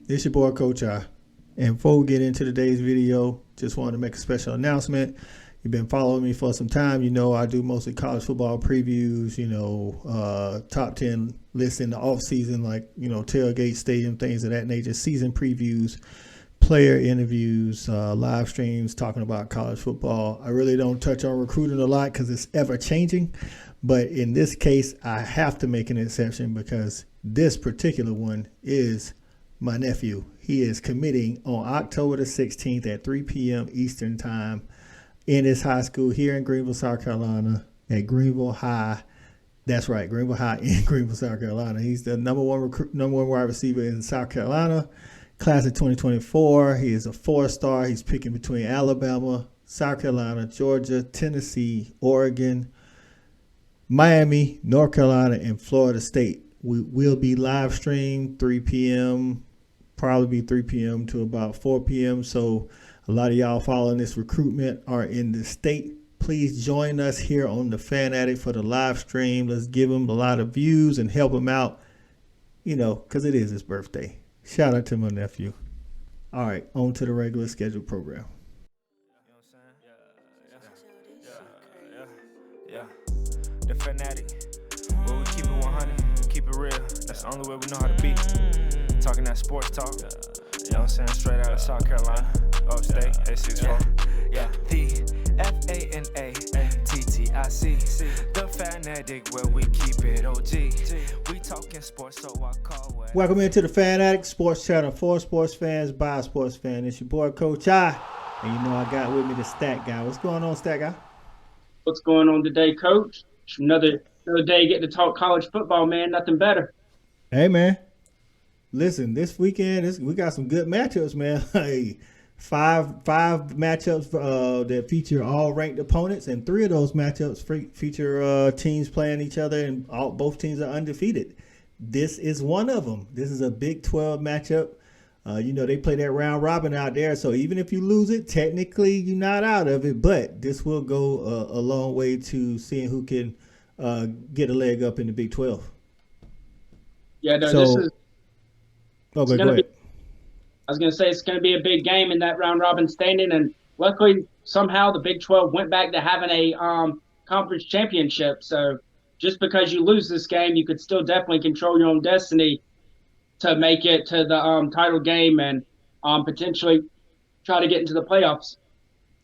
It's your boy Coach I. And before we get into today's video, just wanted to make a special announcement. You've been following me for some time. You know I do mostly college football previews, top 10 lists in the off season, like, tailgate, stadium, things of that nature, season previews, player interviews, live streams talking about college football. I really don't touch on recruiting a lot because it's ever changing. But in this case, I have to make an exception because this particular one is my nephew. He is committing on October the 16th at 3 p.m. Eastern Time in his high school here in Greenville, South Carolina, at Greenville High. That's right, Greenville High in Greenville, South Carolina. He's the number one wide receiver in South Carolina, class of 2024. He is a 4-star. He's picking between Alabama, South Carolina, Georgia, Tennessee, Oregon, Miami, North Carolina, and Florida State. We will be live streamed 3 p.m., probably be 3 p.m. to about 4 p.m. So a lot of y'all following this recruitment are in the state. Please join us here on the Fan Addict for the live stream. Let's give him a lot of views and help him out, because it is his birthday. Shout out to my nephew. All right, on to the regular scheduled program. The Fanatic, where we keep it 100, keep it real. That's the only way we know how to be. Talking that sports talk, you know what I'm saying? Straight out of South Carolina, upstate, A64. Yeah, the FANATTIC, the Fanatic, where we keep it OG. We talking sports, so I call it. Welcome into the Fan Addict Sports Channel for sports fans by a sports fan. It's your boy Coach I, and I got with me the Stat Guy. What's going on, Stat Guy? What's going on today, Coach? Another day getting to talk college football, man. Nothing better. Hey, man. Listen, this weekend we got some good matchups, man. Hey, five matchups that feature all ranked opponents, and 3 of those matchups feature teams playing each other, and both teams are undefeated. This is one of them. This is a Big 12 matchup. They play that round robin out there, so even if you lose it, technically you're not out of it, but this will go a long way to seeing who can get a leg up in the Big 12. Yeah, no, so, this is... Okay, go ahead. I was going to say it's going to be a big game in that round robin standing, and luckily somehow the Big 12 went back to having a conference championship, so just because you lose this game, you could still definitely control your own destiny to make it to the title game and potentially try to get into the playoffs.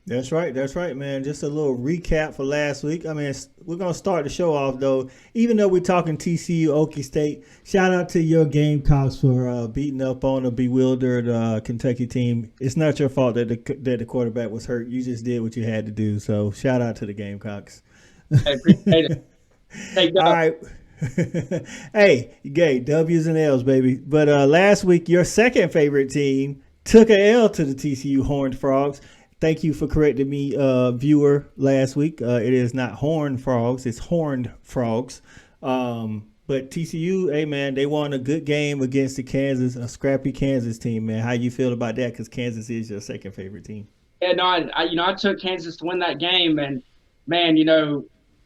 That's right, man. Just a little recap for last week. I mean, we're going to start the show off, though. Even though we're talking TCU, Okie State, shout out to your Gamecocks for beating up on a bewildered Kentucky team. It's not your fault that the quarterback was hurt. You just did what you had to do. So shout out to the Gamecocks. I appreciate it. Hey, all right. Hey, gay W's and L's, baby. But last week, your second favorite team took a L to the TCU Horned Frogs. Thank you for correcting me, viewer, last week. It is not Horned Frogs, it's Horned Frogs. But TCU, hey man, they won a good game against a scrappy Kansas team, man. How you feel about that? Because Kansas is your second favorite team. Yeah, no, I took Kansas to win that game, and man,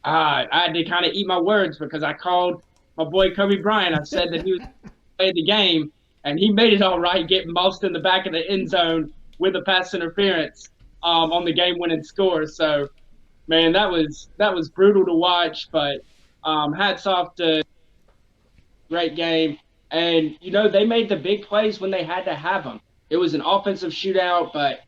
I had to kind of eat my words because I called my boy Kobe Bryant. I said that he was playing the game, and he made it all right, getting mossed in the back of the end zone with a pass interference on the game-winning score. So, man, that was brutal to watch. But hats off to great game, and they made the big plays when they had to have them. It was an offensive shootout, but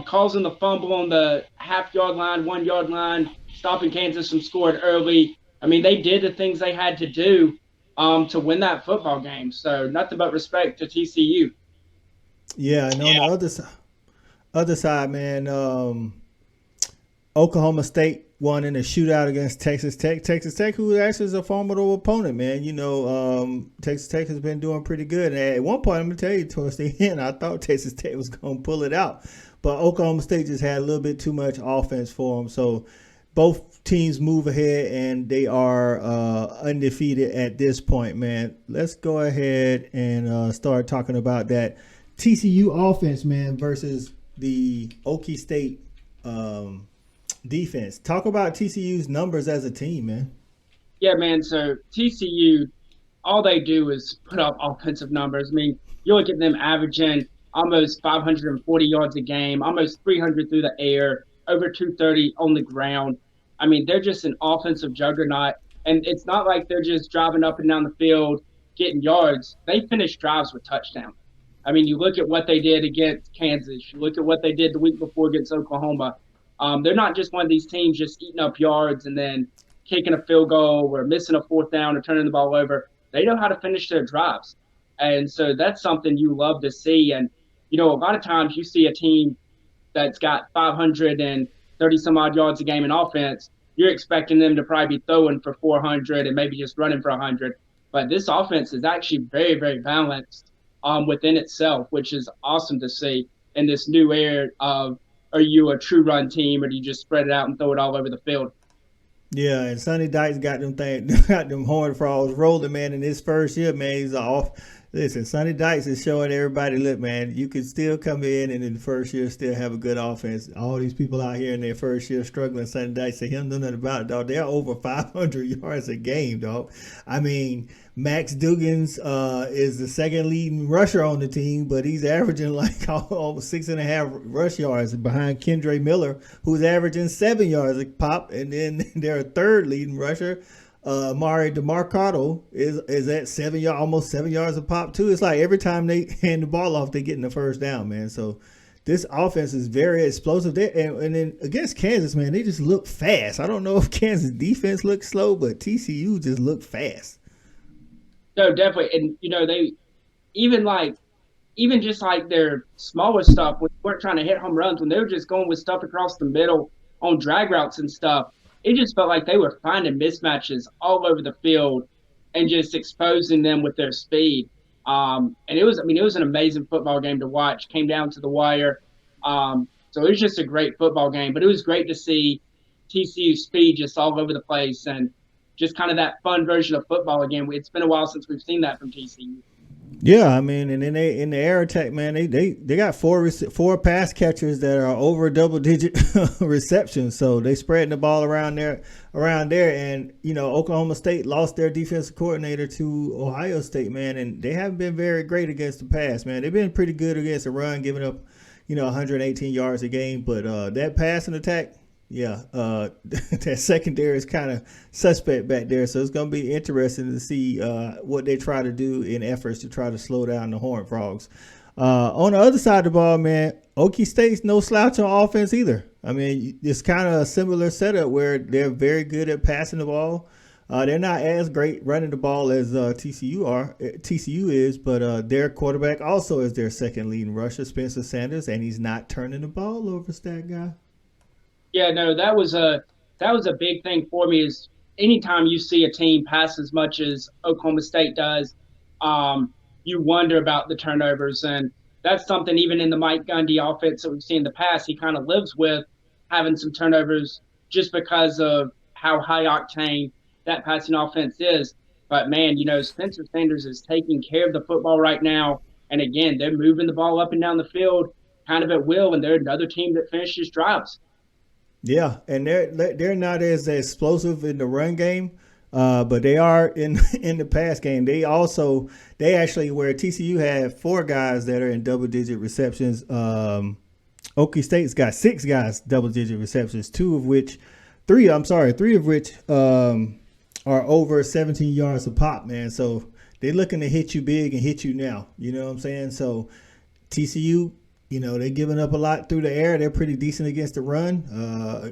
causing the fumble on the half-yard line, 1-yard line, stopping Kansas from scoring early. I mean, they did the things they had to do to win that football game. So nothing but respect to TCU. Yeah, and on the other side, man, Oklahoma State won in a shootout against Texas Tech. Texas Tech, who actually is a formidable opponent, man. Texas Tech has been doing pretty good. And at one point, I'm going to tell you, towards the end, I thought Texas Tech was going to pull it out. But Oklahoma State just had a little bit too much offense for them. So both teams move ahead, and they are undefeated at this point, man. Let's go ahead and start talking about that TCU offense, man, versus the Okie State defense. Talk about TCU's numbers as a team, man. Yeah, man. So TCU, all they do is put up offensive numbers. I mean, You look at them averaging almost 540 yards a game, almost 300 through the air, over 230 on the ground. I mean, they're just an offensive juggernaut. And it's not like they're just driving up and down the field getting yards. They finish drives with touchdowns. I mean, you look at what they did against Kansas. You look at what they did the week before against Oklahoma. They're not just one of these teams just eating up yards and then kicking a field goal or missing a fourth down or turning the ball over. They know how to finish their drives. And so that's something you love to see. And, a lot of times you see a team that's got 530 some odd yards a game in offense. You're expecting them to probably be throwing for 400 and maybe just running for 100. But this offense is actually very, very balanced within itself, which is awesome to see in this new era of, are you a true run team or do you just spread it out and throw it all over the field? Yeah, and Sonny Dykes got them Horned Frogs rolling, man, in his first year, man. He's off. Listen, Sonny Dykes is showing everybody, look, man, you can still come in and in the first year still have a good offense. All these people out here in their first year struggling, Sonny Dykes say, him know nothing about it, dog. They're over 500 yards a game, dog. I mean, Max Dugans is the second leading rusher on the team, but he's averaging like almost 6.5 rush yards behind Kendre Miller, who's averaging 7 yards a pop. And then their third leading rusher, Mari DeMarcado, is at almost 7 yards a pop too. It's like every time they hand the ball off, they getting the first down, man. So this offense is very explosive. And then against Kansas, man, they just look fast. I don't know if Kansas defense looks slow, but TCU just looked fast. No, definitely. And, they even just like their smaller stuff, when they weren't trying to hit home runs, when they were just going with stuff across the middle on drag routes and stuff, it just felt like they were finding mismatches all over the field and just exposing them with their speed. And it was an amazing football game to watch. Came down to the wire. So it was just a great football game. But it was great to see TCU speed just all over the place and just kind of that fun version of football again. It's been a while since we've seen that from TCU. Yeah, I mean, and then in the air attack, man, they got four pass catchers that are over double-digit receptions, so they spreading the ball around there. And Oklahoma State lost their defensive coordinator to Ohio State, man, and they haven't been very great against the pass, man. They've been pretty good against the run, giving up 118 yards a game, but that passing attack. Yeah, that secondary is kind of suspect back there, so it's going to be interesting to see what they try to do in efforts to try to slow down the Horned Frogs. On the other side of the ball, man, Okie State's no slouch on offense either. I mean, it's kind of a similar setup where they're very good at passing the ball. They're not as great running the ball as TCU is, but their quarterback also is their second leading rusher, Spencer Sanders, and he's not turning the ball over, stat guy. Yeah, no, that was a big thing for me. Is anytime you see a team pass as much as Oklahoma State does, you wonder about the turnovers, and that's something even in the Mike Gundy offense that we've seen in the past, he kind of lives with having some turnovers just because of how high octane that passing offense is. But man, Spencer Sanders is taking care of the football right now, and again, they're moving the ball up and down the field kind of at will, and they're another team that finishes drives. Yeah, and they're not as explosive in the run game, but they are in the pass game. They actually, where TCU had 4 guys that are in double-digit receptions, Okie State's got 6 guys double-digit receptions, 3 of which are over 17 yards a pop, man. So they're looking to hit you big and hit you now. You know what I'm saying? So TCU, they're giving up a lot through the air. They're pretty decent against the run.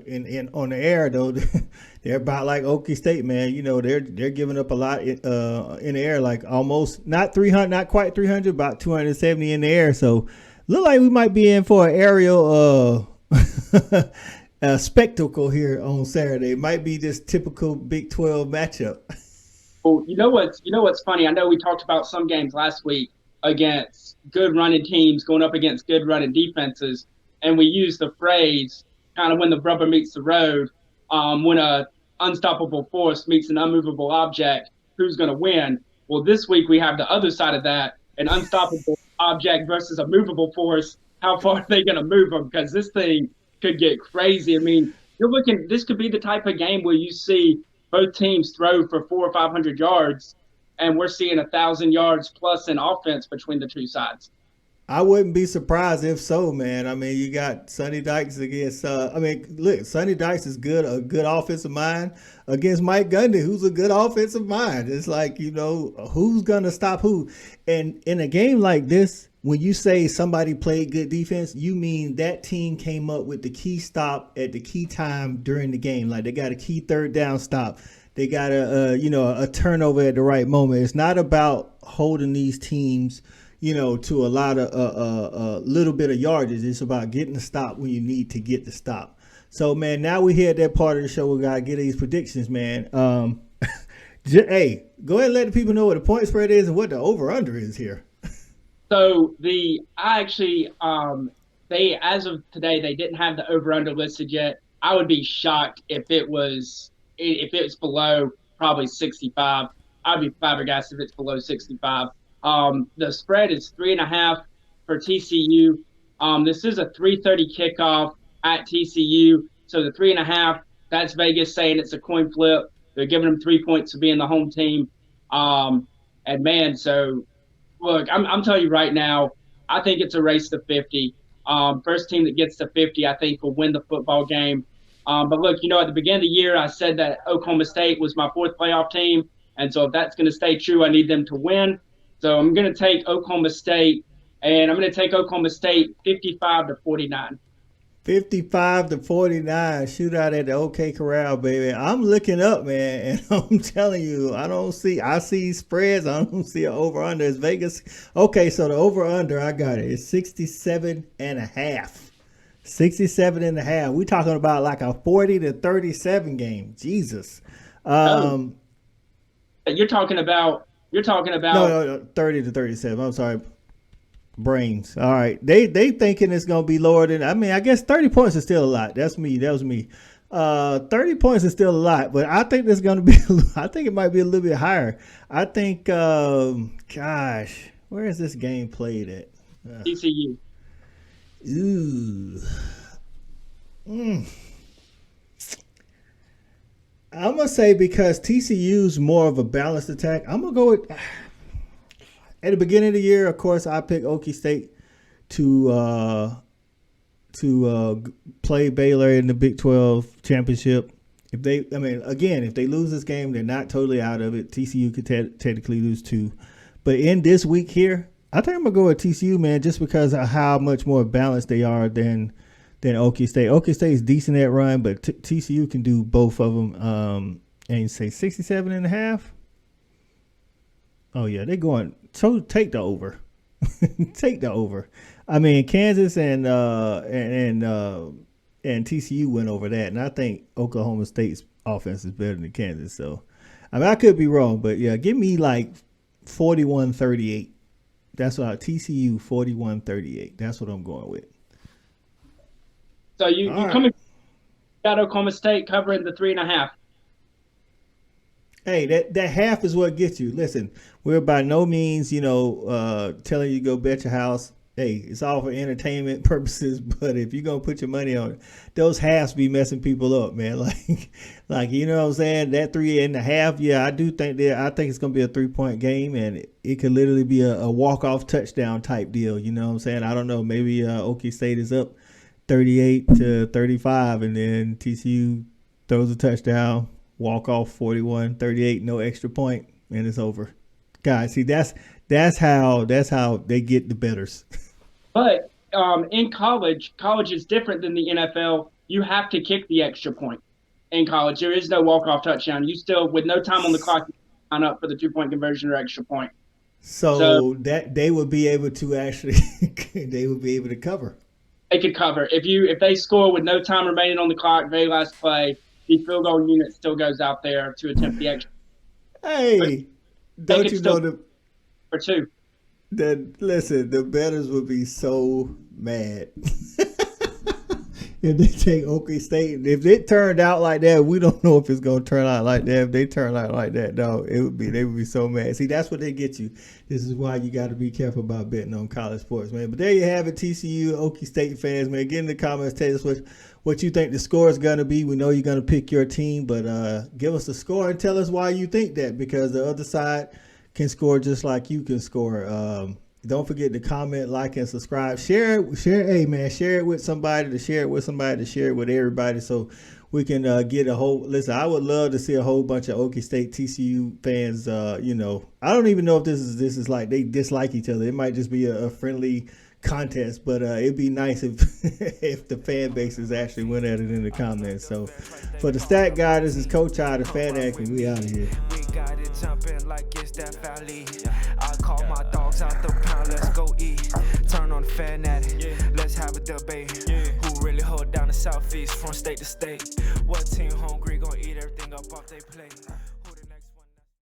And on the air, though, they're about like Okie State, man. They're giving up a lot in the air, like almost not 300, not quite 300, about 270 in the air. So look like we might be in for an aerial spectacle here on Saturday. It might be this typical Big 12 matchup. Well, what's funny? I know we talked about some games last week against good running teams going up against good running defenses, and we use the phrase kind of when the rubber meets the road, when a unstoppable force meets an unmovable object, who's going to win? Well, this week we have the other side of that, an unstoppable object versus a movable force. How far are they going to move them? Because this thing could get crazy. I mean, this could be the type of game where you see both teams throw for 400 or 500 yards, and we're seeing 1,000 yards plus in offense between the two sides. I wouldn't be surprised if so, man. I mean, you got Sonny Dykes against. Look, Sonny Dykes is a good offensive mind against Mike Gundy, who's a good offensive mind. It's like, who's gonna stop who? And in a game like this, when you say somebody played good defense, you mean that team came up with the key stop at the key time during the game. Like they got a key third down stop. They got a turnover at the right moment. It's not about holding these teams, to a lot of a little bit of yardage. It's about getting the stop when you need to get the stop. So, man, now we're here at that part of the show. We got to get these predictions, man. Hey, go ahead and let the people know what the point spread is and what the over-under is here. So as of today, they didn't have the over-under listed yet. I would be shocked if it's below probably 65. I'd be flabbergasted if it's below 65. The spread is 3.5 for TCU. This is a 3:30 kickoff at TCU. So the 3.5, that's Vegas saying it's a coin flip. They're giving them 3 points to being the home team. So look, I'm telling you right now, I think it's a race to 50. First team that gets to 50, I think, will win the football game. But look, at the beginning of the year, I said that Oklahoma State was my fourth playoff team. And so if that's going to stay true, I need them to win. So I'm going to take Oklahoma State, and I'm going to take Oklahoma State 55-49. 55-49, shootout at the OK Corral, baby. I'm looking up, man, and I'm telling you, I see spreads. I don't see an over-under. It's Vegas. Okay, so the over-under, I got it. It's 67.5. 67.5. We're talking about like a 40-37 game. Jesus. You're talking about no, 30-37. I'm sorry. Brains. All right. They thinking it's going to be lower than, I guess 30 points is still a lot. That was me. 30 points is still a lot, but I think it's going to be, I think it might be a little bit higher. I think, where is this game played at? TCU. Ooh. I'm going to say because TCU's more of a balanced attack, I'm going to go with, at the beginning of the year, of course, I picked Okie State to play Baylor in the Big 12 championship. If they lose this game, they're not totally out of it. TCU could technically lose too. But in this week here, I think I'm going to go with TCU, man, just because of how much more balanced they are than Okie State. Okie State is decent at run, but TCU can do both of them. And you say 67.5? Oh, yeah, they're going. So take the over. Take the over. I mean, Kansas and TCU went over that, and I think Oklahoma State's offense is better than Kansas. So, I could be wrong, but yeah, give me like 41-38. That's what TCU 41-38. That's what I'm going with. So you coming got Oklahoma State covering the 3.5. Hey, that half is what gets you. Listen, we're by no means, telling you to go bet your house. Hey, it's all for entertainment purposes, but if you're going to put your money on it, those halves be messing people up, man. Like you know what I'm saying? That 3.5, yeah, I do think I think it's going to be a 3-point game, and it could literally be a walk-off touchdown type deal. You know what I'm saying? I don't know. Maybe Okie State is up 38-35, and then TCU throws a touchdown. Walk off 41-38, no extra point, and it's over. Guys, see that's how they get the betters. But in college is different than the NFL. You have to kick the extra point. In college, there is no walk-off touchdown. You still, with no time on the clock, sign up for the 2-point conversion or extra point. So that they would be able to actually they would be able to cover. They could cover if they score with no time remaining on the clock, very last play. The field goal unit still goes out there to attempt the extra. Hey, don't you know for two? Listen, the bettors would be so mad if they take Okie State. If it turned out like that, we don't know if it's gonna turn out like that. If they turn out like that, no, they would be so mad. See, that's what they get you. This is why you got to be careful about betting on college sports, man. But there you have it, TCU, Okie State fans, man. Get in the comments, tell us what you think the score is going to be. We know you're going to pick your team, but give us the score and tell us why you think that, because the other side can score just like you can score. Don't forget to comment, like, and subscribe. Share it. Hey, man, share it with somebody, to share it with somebody, to share it with everybody, so we can get a whole. Listen, I would love to see a whole bunch of Okie State TCU fans. You know, I don't even know if this is like they dislike each other. It might just be a friendly contest, but it'd be nice if if the fan bases actually went at it in the comments. So for the Stat Guy, this is Coach I, the Fan Act, and we out of here. We got it jumping like it's that valley. I call my dogs out the pound, let's go eat. Turn on the fan at it, let's have a debate. Who really hold down the Southeast from state to state? What team hungry gonna eat everything up off they plate?